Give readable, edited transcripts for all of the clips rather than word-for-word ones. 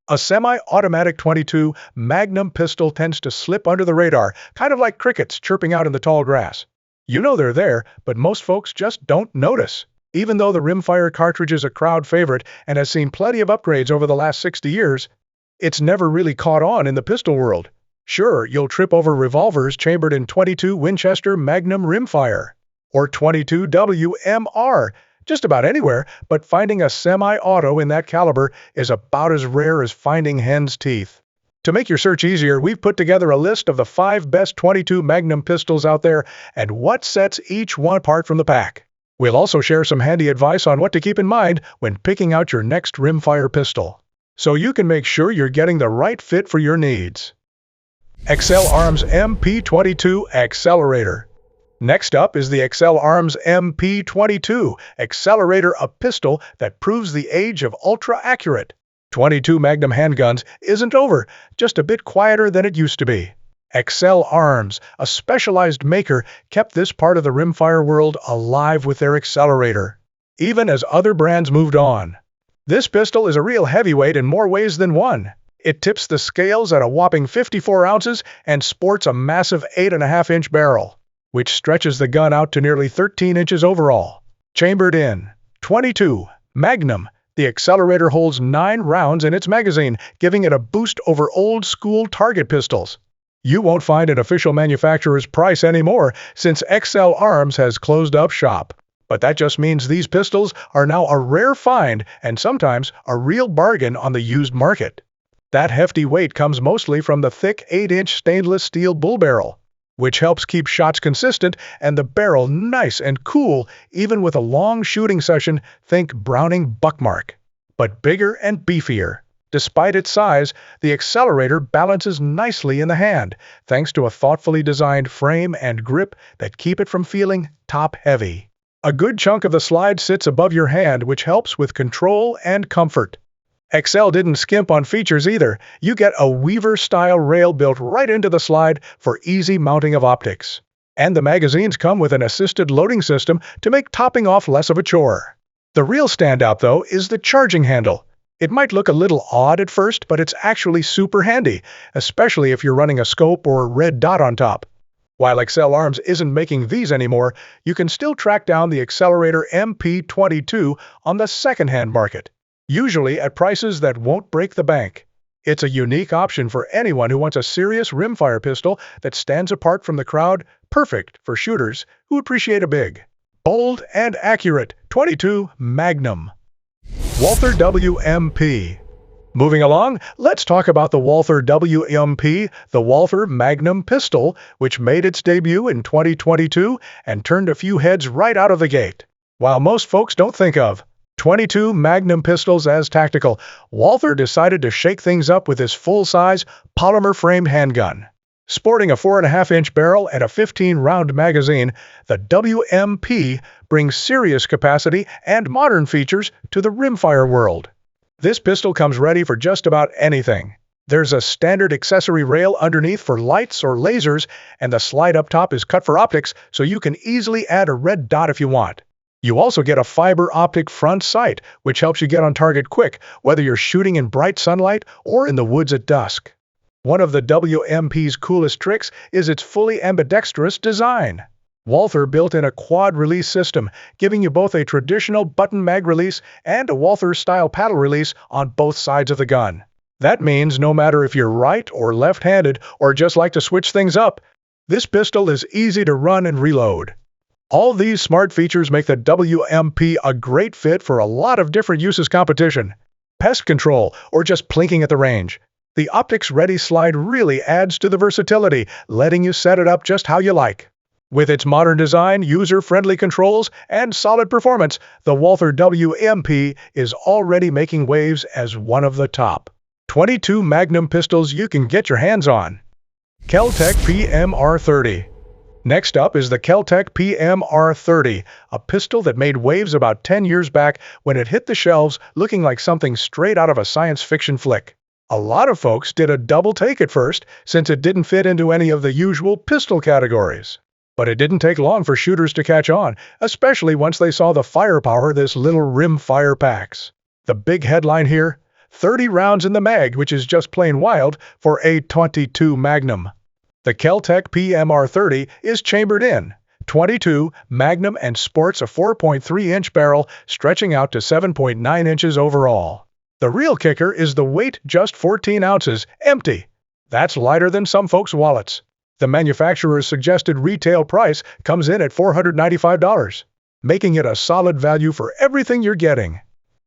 A semi-automatic 22 Magnum pistol tends to slip under the radar, kind of like crickets chirping out in the tall grass. You know they're there, but most folks just don't notice. Even though the Rimfire cartridge is a crowd favorite and has seen plenty of upgrades over the last 60 years, it's never really caught on in the pistol world. Sure, you'll trip over revolvers chambered in 22 Winchester Magnum Rimfire or 22 WMR, just about anywhere, but finding a semi-auto in that caliber is about as rare as finding hen's teeth. To make your search easier, we've put together a list of the 5 best 22 Magnum pistols out there and what sets each one apart from the pack. We'll also share some handy advice on what to keep in mind when picking out your next Rimfire pistol, so you can make sure you're getting the right fit for your needs. Excel Arms MP22 Accelerator. Next up is the Excel Arms MP22 Accelerator, a pistol that proves the age of ultra-accurate 22 Magnum handguns isn't over, just a bit quieter than it used to be. Excel Arms, a specialized maker, kept this part of the Rimfire world alive with their accelerator, even as other brands moved on. This pistol is a real heavyweight in more ways than one. It tips the scales at a whopping 54 ounces and sports a massive 8.5-inch barrel, which stretches the gun out to nearly 13 inches overall. Chambered in 22 Magnum, the accelerator holds 9 rounds in its magazine, giving it a boost over old-school target pistols. You won't find an official manufacturer's price anymore since Excel Arms has closed up shop. But that just means these pistols are now a rare find and sometimes a real bargain on the used market. That hefty weight comes mostly from the thick 8-inch stainless steel bull barrel, which helps keep shots consistent and the barrel nice and cool even with a long shooting session, think Browning Buckmark, but bigger and beefier. Despite its size, the accelerator balances nicely in the hand, thanks to a thoughtfully designed frame and grip that keep it from feeling top-heavy. A good chunk of the slide sits above your hand, which helps with control and comfort. Excel didn't skimp on features either. You get a Weaver-style rail built right into the slide for easy mounting of optics. And the magazines come with an assisted loading system to make topping off less of a chore. The real standout, though, is the charging handle. It might look a little odd at first, but it's actually super handy, especially if you're running a scope or red dot on top. While Excel Arms isn't making these anymore, you can still track down the Accelerator MP22 on the second-hand market, usually at prices that won't break the bank. It's a unique option for anyone who wants a serious rimfire pistol that stands apart from the crowd, perfect for shooters who appreciate a big, bold, and accurate 22 Magnum. Walther WMP. Moving along, let's talk about the Walther WMP, the Walther Magnum pistol, which made its debut in 2022 and turned a few heads right out of the gate. While most folks don't think of 22 Magnum pistols as tactical, Walther decided to shake things up with his full-size, polymer-framed handgun. Sporting a 4.5-inch barrel and a 15-round magazine, the WMP brings serious capacity and modern features to the rimfire world. This pistol comes ready for just about anything. There's a standard accessory rail underneath for lights or lasers, and the slide up top is cut for optics, so you can easily add a red dot if you want. You also get a fiber optic front sight, which helps you get on target quick, whether you're shooting in bright sunlight or in the woods at dusk. One of the WMP's coolest tricks is its fully ambidextrous design. Walther built in a quad-release system, giving you both a traditional button mag release and a Walther-style paddle release on both sides of the gun. That means no matter if you're right or left-handed or just like to switch things up, this pistol is easy to run and reload. All these smart features make the WMP a great fit for a lot of different uses: competition, pest control, or just plinking at the range. The optics-ready slide really adds to the versatility, letting you set it up just how you like. With its modern design, user-friendly controls, and solid performance, the Walther WMP is already making waves as one of the top 22 Magnum pistols you can get your hands on. KelTec PMR-30. Next up is the KelTec PMR-30, a pistol that made waves about 10 years back when it hit the shelves looking like something straight out of a science fiction flick. A lot of folks did a double take at first, since it didn't fit into any of the usual pistol categories. But it didn't take long for shooters to catch on, especially once they saw the firepower this little rimfire packs. The big headline here: 30 rounds in the mag, which is just plain wild for a .22 Magnum. The KelTec PMR-30 is chambered in .22 Magnum and sports a 4.3-inch barrel stretching out to 7.9 inches overall. The real kicker is the weight, just 14 ounces, empty. That's lighter than some folks' wallets. The manufacturer's suggested retail price comes in at $495, making it a solid value for everything you're getting.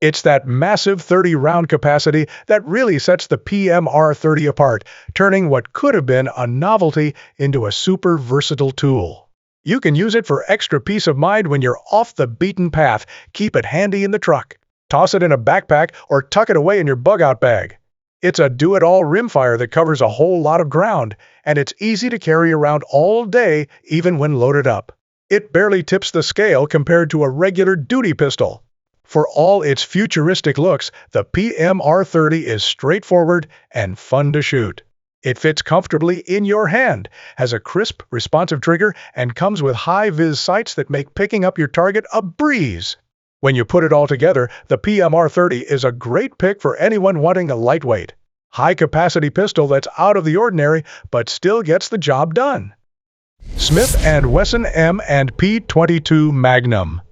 It's that massive 30-round capacity that really sets the PMR-30 apart, turning what could have been a novelty into a super versatile tool. You can use it for extra peace of mind when you're off the beaten path. Keep it handy in the truck, toss it in a backpack, or tuck it away in your bug-out bag. It's a do-it-all rimfire that covers a whole lot of ground, and it's easy to carry around all day, even when loaded up. It barely tips the scale compared to a regular duty pistol. For all its futuristic looks, the PMR-30 is straightforward and fun to shoot. It fits comfortably in your hand, has a crisp, responsive trigger, and comes with high-vis sights that make picking up your target a breeze. When you put it all together, the PMR-30 is a great pick for anyone wanting a lightweight, high-capacity pistol that's out of the ordinary but still gets the job done. Smith & Wesson M&P 22 Magnum.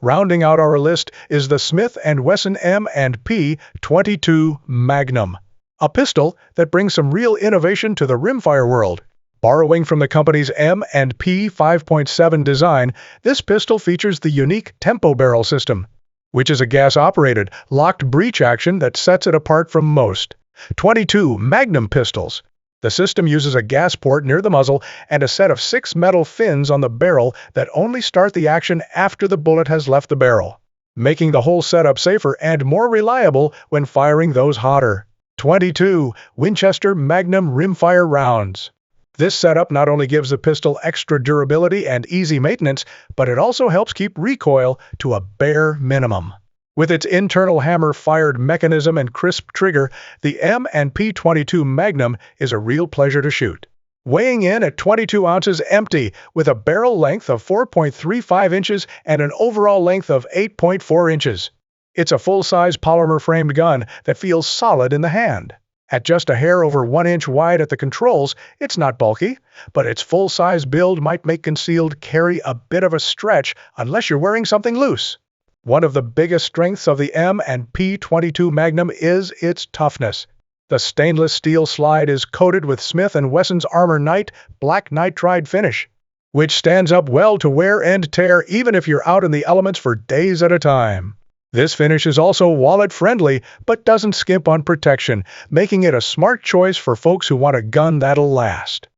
Rounding out our list is the Smith & Wesson M&P 22 Magnum, a pistol that brings some real innovation to the rimfire world. Borrowing from the company's M&P 5.7 design, this pistol features the unique tempo barrel system, which is a gas-operated, locked breech action that sets it apart from most .22 Magnum pistols. The system uses a gas port near the muzzle and a set of 6 metal fins on the barrel that only start the action after the bullet has left the barrel, making the whole setup safer and more reliable when firing those hotter .22 Winchester Magnum rimfire rounds. This setup not only gives the pistol extra durability and easy maintenance, but it also helps keep recoil to a bare minimum. With its internal hammer-fired mechanism and crisp trigger, the M&P 22 Magnum is a real pleasure to shoot. Weighing in at 22 ounces empty, with a barrel length of 4.35 inches and an overall length of 8.4 inches. It's a full-size polymer-framed gun that feels solid in the hand. At just a hair over 1 inch wide at the controls, it's not bulky, but its full-size build might make concealed carry a bit of a stretch unless you're wearing something loose. One of the biggest strengths of the M&P 22 Magnum is its toughness. The stainless steel slide is coated with Smith & Wesson's Armor Night black nitride finish, which stands up well to wear and tear even if you're out in the elements for days at a time. This finish is also wallet-friendly, but doesn't skimp on protection, making it a smart choice for folks who want a gun that'll last.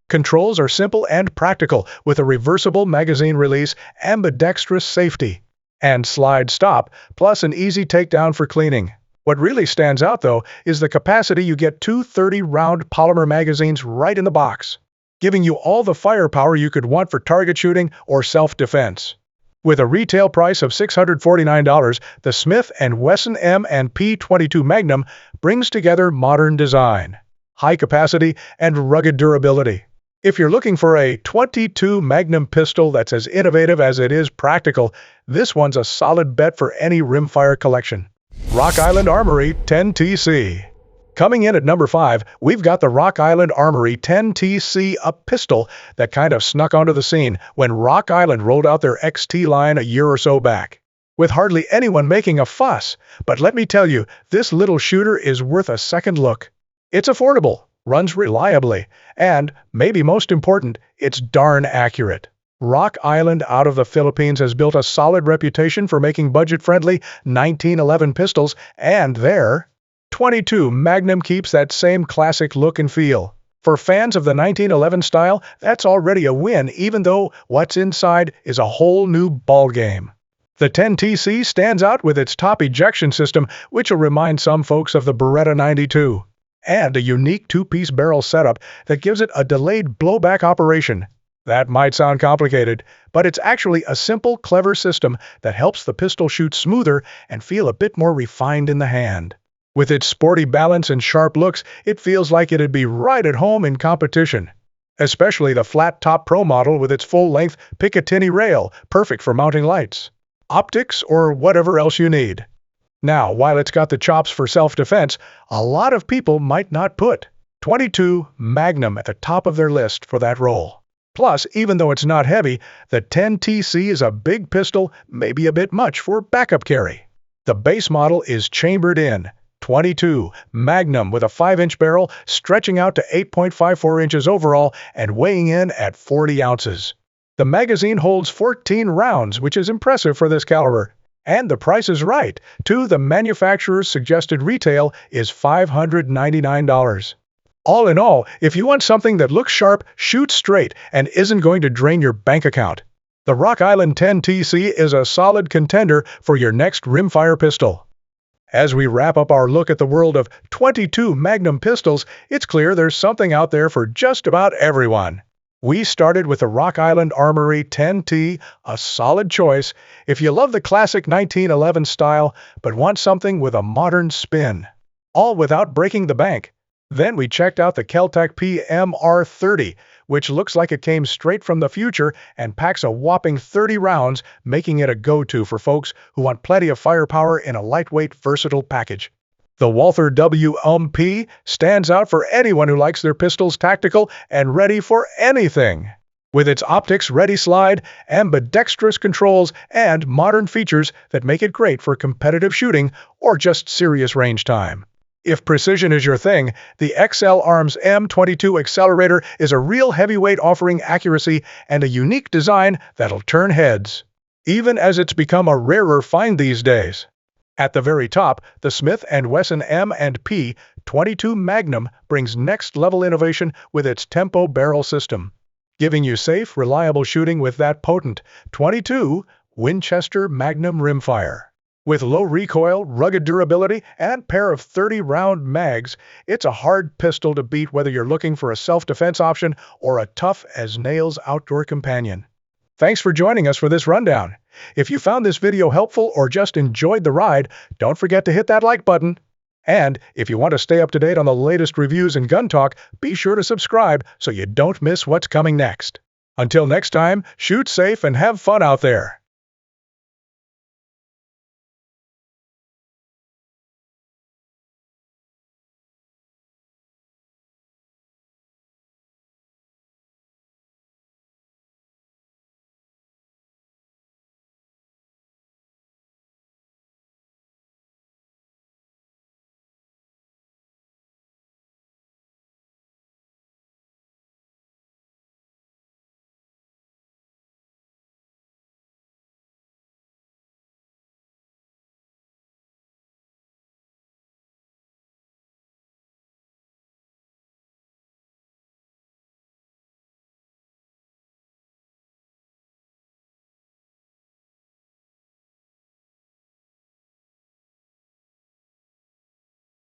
Controls are simple and practical, with a reversible magazine release, ambidextrous safety, and slide stop, plus an easy takedown for cleaning. What really stands out, though, is the capacity. You get 2 30-round polymer magazines right in the box, giving you all the firepower you could want for target shooting or self-defense. With a retail price of $649, the Smith & Wesson M&P 22 Magnum brings together modern design, high capacity, and rugged durability. If you're looking for a .22 Magnum pistol that's as innovative as it is practical, this one's a solid bet for any rimfire collection. Rock Island Armory 10TC. Coming in at number 5, we've got the Rock Island Armory 10TC, a pistol that kind of snuck onto the scene when Rock Island rolled out their XT line a year or so back, with hardly anyone making a fuss. But let me tell you, this little shooter is worth a second look. It's affordable, runs reliably, and, maybe most important, it's darn accurate. Rock Island out of the Philippines has built a solid reputation for making budget-friendly 1911 pistols, and their .22 Magnum keeps that same classic look and feel. For fans of the 1911 style, that's already a win, even though what's inside is a whole new ballgame. The 10TC stands out with its top ejection system, which will remind some folks of the Beretta 92, and a unique 2-piece barrel setup that gives it a delayed blowback operation. That might sound complicated, but it's actually a simple, clever system that helps the pistol shoot smoother and feel a bit more refined in the hand. With its sporty balance and sharp looks, it feels like it'd be right at home in competition. Especially the flat-top Pro model with its full-length Picatinny rail, perfect for mounting lights, optics, or whatever else you need. Now, while it's got the chops for self-defense, a lot of people might not put 22 Magnum at the top of their list for that role. Plus, even though it's not heavy, the 10TC is a big pistol, maybe a bit much for backup carry. The base model is chambered in 22 Magnum with a 5-inch barrel stretching out to 8.54 inches overall and weighing in at 40 ounces. The magazine holds 14 rounds, which is impressive for this caliber. And the price is right, too. The manufacturer's suggested retail is $599. All in all, if you want something that looks sharp, shoots straight, and isn't going to drain your bank account, the Rock Island 10TC is a solid contender for your next rimfire pistol. As we wrap up our look at the world of 22 Magnum pistols, it's clear there's something out there for just about everyone. We started with the Rock Island Armory 10T, a solid choice if you love the classic 1911 style but want something with a modern spin, all without breaking the bank. Then we checked out the KelTec PMR-30, which looks like it came straight from the future and packs a whopping 30 rounds, making it a go-to for folks who want plenty of firepower in a lightweight, versatile package. The Walther WMP stands out for anyone who likes their pistols tactical and ready for anything. With its optics, ready slide, ambidextrous controls, and modern features that make it great for competitive shooting or just serious range time. If precision is your thing, the XL Arms M22 Accelerator is a real heavyweight offering accuracy and a unique design that'll turn heads, even as it's become a rarer find these days. At the very top, the Smith & Wesson M&P 22 Magnum brings next-level innovation with its tempo barrel system, giving you safe, reliable shooting with that potent 22 Winchester Magnum rimfire. With low recoil, rugged durability, and pair of 30-round mags, it's a hard pistol to beat whether you're looking for a self-defense option or a tough-as-nails outdoor companion. Thanks for joining us for this rundown. If you found this video helpful or just enjoyed the ride, don't forget to hit that like button. And if you want to stay up to date on the latest reviews and gun talk, be sure to subscribe so you don't miss what's coming next. Until next time, shoot safe and have fun out there.